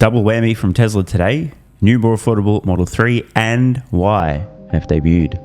double whammy from Tesla today. New, more affordable Model 3 and Y have debuted.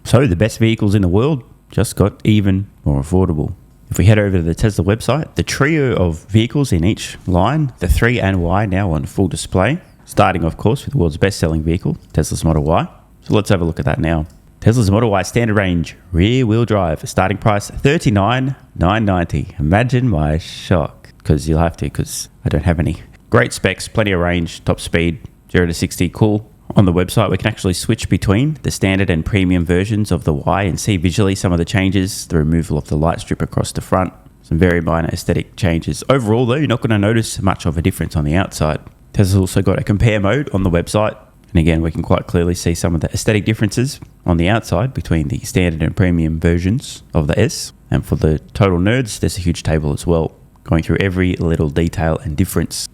So the best vehicles in the world just got even more affordable. If we head over to the Tesla website, the trio of vehicles in each line, the 3 and Y, now on full display, starting of course with the world's best-selling vehicle, Tesla's Model Y. So let's have a look at that now. Tesla's Model Y standard range, rear-wheel drive, starting price $39,990. Imagine my shock, because you'll have to, because I don't have any. Great specs, plenty of range, top speed, 0 to 60, cool. On the website, we can actually switch between the standard and premium versions of the Y and see visually some of the changes, the removal of the light strip across the front, some very minor aesthetic changes. Overall though, you're not going to notice much of a difference on the outside. Tesla's also got a compare mode on the website, and again we can quite clearly see some of the aesthetic differences on the outside between the standard and premium versions of the S. And for the total nerds, there's a huge table as well, going through every little detail and difference.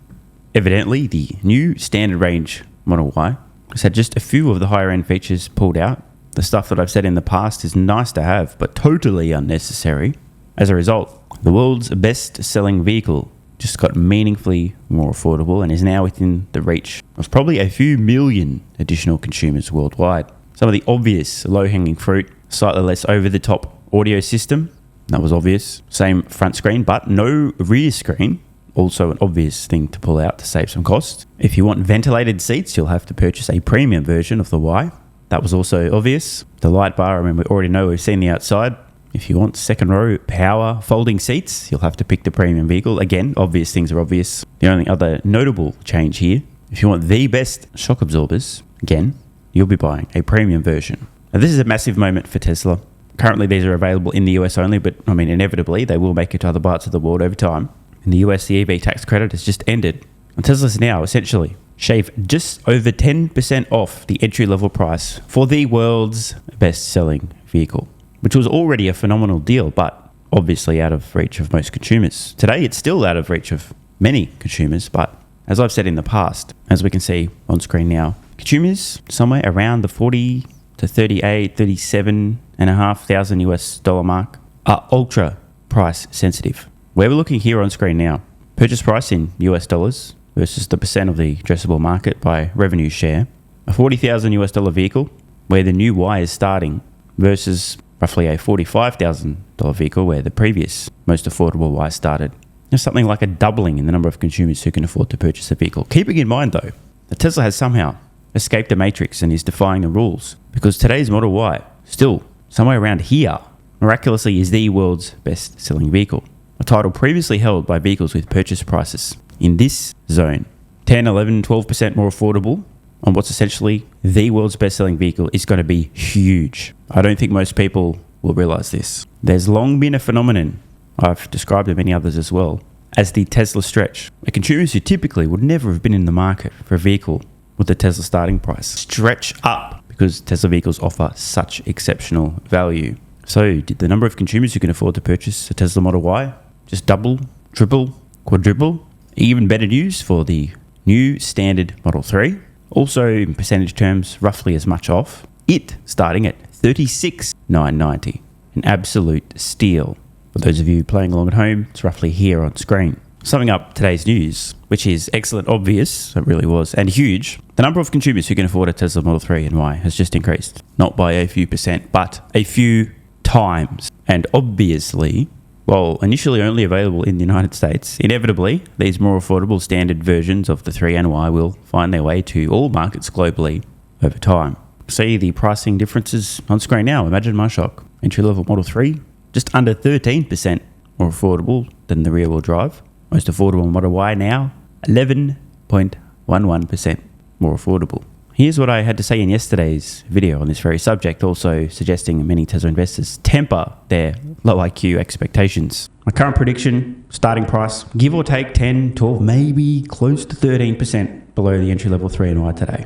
Evidently, the new standard range Model Y has had just a few of the higher end features pulled out. The stuff that I've said in the past is nice to have, but totally unnecessary. As a result, the world's best selling vehicle just got meaningfully more affordable and is now within the reach of probably a few million additional consumers worldwide. Some of the obvious low-hanging fruit, slightly less over-the-top audio system, that was obvious. Same front screen, but no rear screen. Also an obvious thing to pull out to save some cost. If you want ventilated seats, you'll have to purchase a premium version of the Y. That was also obvious. The light bar, I mean, we already know, we've seen the outside. If you want second row power folding seats, you'll have to pick the premium vehicle. Again, obvious things are obvious. The only other notable change here, if you want the best shock absorbers, again, you'll be buying a premium version. Now, this is a massive moment for Tesla. Currently, these are available in the US only, but I mean, inevitably, they will make it to other parts of the world over time. In the US, the EV tax credit has just ended. And Tesla's now essentially shave just over 10% off the entry-level price for the world's best-selling vehicle, which was already a phenomenal deal, but obviously out of reach of most consumers. Today, it's still out of reach of many consumers, but as I've said in the past, as we can see on screen now, consumers somewhere around the 40 to 38, 37.5 thousand US dollar mark are ultra price sensitive. Where we're looking here on screen now, purchase price in US dollars versus the percent of the addressable market by revenue share, a 40,000 US dollar vehicle where the new Y is starting versus roughly a $45,000 vehicle where the previous most affordable Y started. There's something like a doubling in the number of consumers who can afford to purchase a vehicle. Keeping in mind though, that Tesla has somehow escaped the matrix and is defying the rules, because today's Model Y, still somewhere around here, miraculously is the world's best selling vehicle. A title previously held by vehicles with purchase prices in this zone, 10, 11, 12% more affordable on what's essentially the world's best-selling vehicle is going to be huge. I don't think most people will realize this. There's long been a phenomenon, I've described it many others as well, as the Tesla stretch. Consumers who typically would never have been in the market for a vehicle with the Tesla starting price stretch up because Tesla vehicles offer such exceptional value. So did the number of consumers who can afford to purchase a Tesla Model Y just double, triple, quadruple? Even better news for the new standard Model 3. Also in percentage terms, roughly as much off. It starting at $36,990. An absolute steal. For those of you playing along at home, it's roughly here on screen. Summing up today's news, which is excellent, obvious, it really was, and huge, the number of consumers who can afford a Tesla Model 3 and Y has just increased. Not by a few percent, but a few times. And obviously, while initially only available in the United States, inevitably, these more affordable standard versions of the 3 and Y will find their way to all markets globally over time. See the pricing differences on screen now. Imagine my shock. Entry-level Model 3, just under 13% more affordable than the rear-wheel drive. Most affordable Model Y now, 11.11% more affordable. here's what I had to say in yesterday's video on this very subject, also suggesting many Tesla investors temper their low IQ expectations. My current prediction, starting price, give or take 10, 12, maybe close to 13% below the entry-level 3NY today.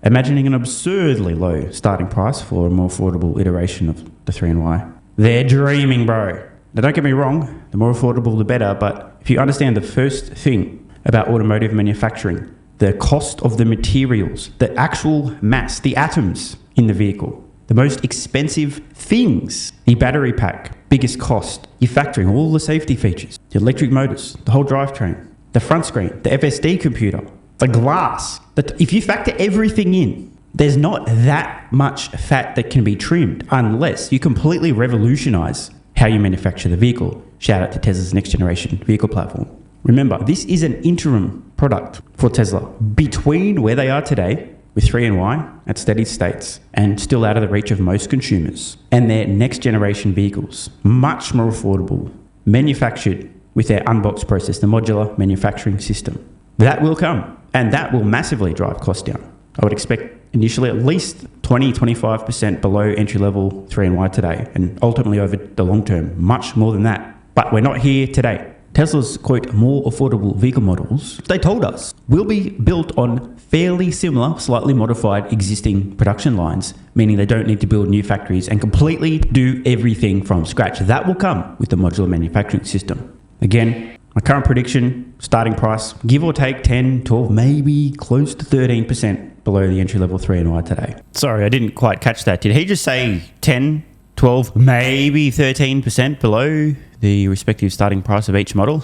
Imagining an absurdly low starting price for a more affordable iteration of the 3NY. They're dreaming, bro. Now, don't get me wrong, the more affordable, the better, but if you understand the first thing about automotive manufacturing, the cost of the materials, the actual mass, the atoms in the vehicle, the most expensive things, the battery pack, biggest cost, your factoring, all the safety features, the electric motors, the whole drivetrain, the front screen, the FSD computer, the glass. If you factor everything in, there's not that much fat that can be trimmed unless you completely revolutionize how you manufacture the vehicle. Shout out to Tesla's next generation vehicle platform. Remember, this is an interim product for Tesla between where they are today with 3NY at steady states and still out of the reach of most consumers, and their next generation vehicles, much more affordable, manufactured with their unboxed process, the modular manufacturing system. That will come, and that will massively drive costs down. I would expect initially at least 20-25% below entry-level 3NY today, and ultimately over the long term, much more than that. But we're not here today. Tesla's, quote, more affordable vehicle models, they told us, will be built on fairly similar, slightly modified existing production lines, meaning they don't need to build new factories and completely do everything from scratch. That will come with the modular manufacturing system. Again, my current prediction, starting price, give or take 10, 12, maybe close to 13% below the entry-level 3NY today. Sorry, I didn't quite catch that. Did he just say 10, 12, maybe 13% below the respective starting price of each model?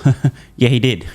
Yeah, he did.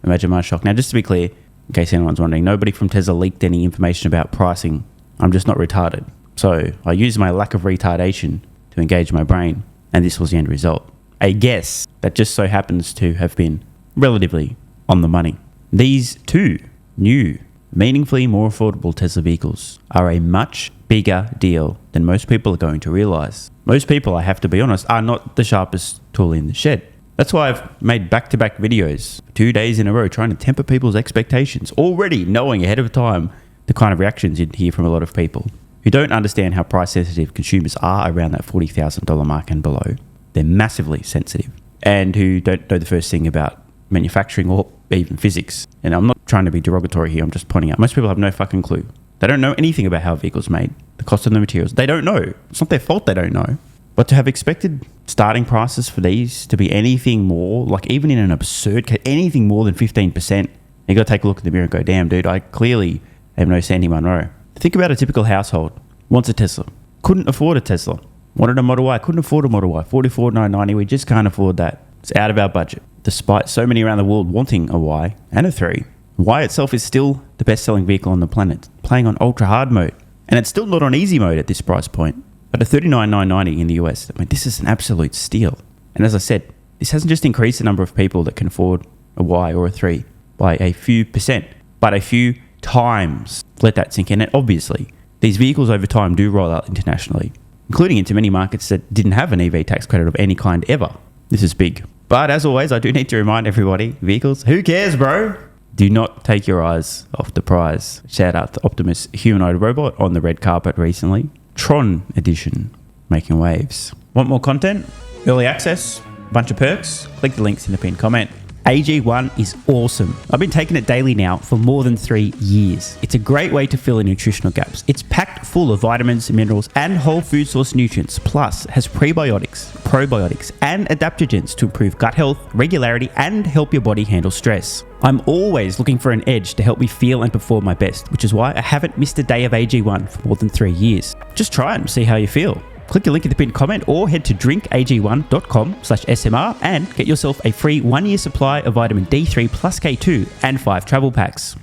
Imagine my shock. Now, just to be clear, in case anyone's wondering, nobody from Tesla leaked any information about pricing. I'm just not retarded. So I used my lack of retardation to engage my brain, and this was the end result. A guess that just so happens to have been relatively on the money. These two new, meaningfully more affordable Tesla vehicles are a much bigger deal than most people are going to realize. Most people, I have to be honest, are not the sharpest tool in the shed. That's why I've made back-to-back videos 2 days in a row trying to temper people's expectations, already knowing ahead of time the kind of reactions you'd hear from a lot of people who don't understand how price-sensitive consumers are around that $40,000 mark and below. They're massively sensitive, and who don't know the first thing about manufacturing or even physics. And I'm not trying to be derogatory here, I'm just pointing out most people have no fucking clue. They don't know anything about how a vehicle's made, the cost of the materials. They don't know. It's not their fault they don't know. But to have expected starting prices for these to be anything more, like even in an absurd case, anything more than 15%, you got to take a look in the mirror and go, damn, dude, I clearly am no Sandy Munro. Think about a typical household. Wants a Tesla. Couldn't afford a Tesla. Wanted a Model Y. Couldn't afford a Model Y. $44,990. We just can't afford that. It's out of our budget. Despite so many around the world wanting a Y and a 3, Y itself is still the best-selling vehicle on the planet, playing on ultra-hard mode. And it's still not on easy mode at this price point. But a $39,990 in the US, I mean, this is an absolute steal. And as I said, this hasn't just increased the number of people that can afford a Y or a 3 by a few percent, but a few times. Let that sink in. And obviously, these vehicles over time do roll out internationally, including into many markets that didn't have an EV tax credit of any kind ever. This is big. But as always, I do need to remind everybody, vehicles, who cares, bro? Do not take your eyes off the prize. Shout out to Optimus humanoid robot on the red carpet recently. Tron edition, making waves. Want more content? Early access? Bunch of perks? Click the links in the pinned comment. AG1 is awesome. I've been taking it daily now for more than 3 years. It's a great way to fill in nutritional gaps. It's packed full of vitamins, minerals, and whole food source nutrients, plus has prebiotics, probiotics, and adaptogens to improve gut health, regularity, and help your body handle stress. I'm always looking for an edge to help me feel and perform my best, which is why I haven't missed a day of AG1 for more than 3 years. Just try it and see how you feel. Click the link in the pinned comment or head to drinkag1.com/SMR and get yourself a free 1-year supply of vitamin D3 plus K2 and 5 travel packs.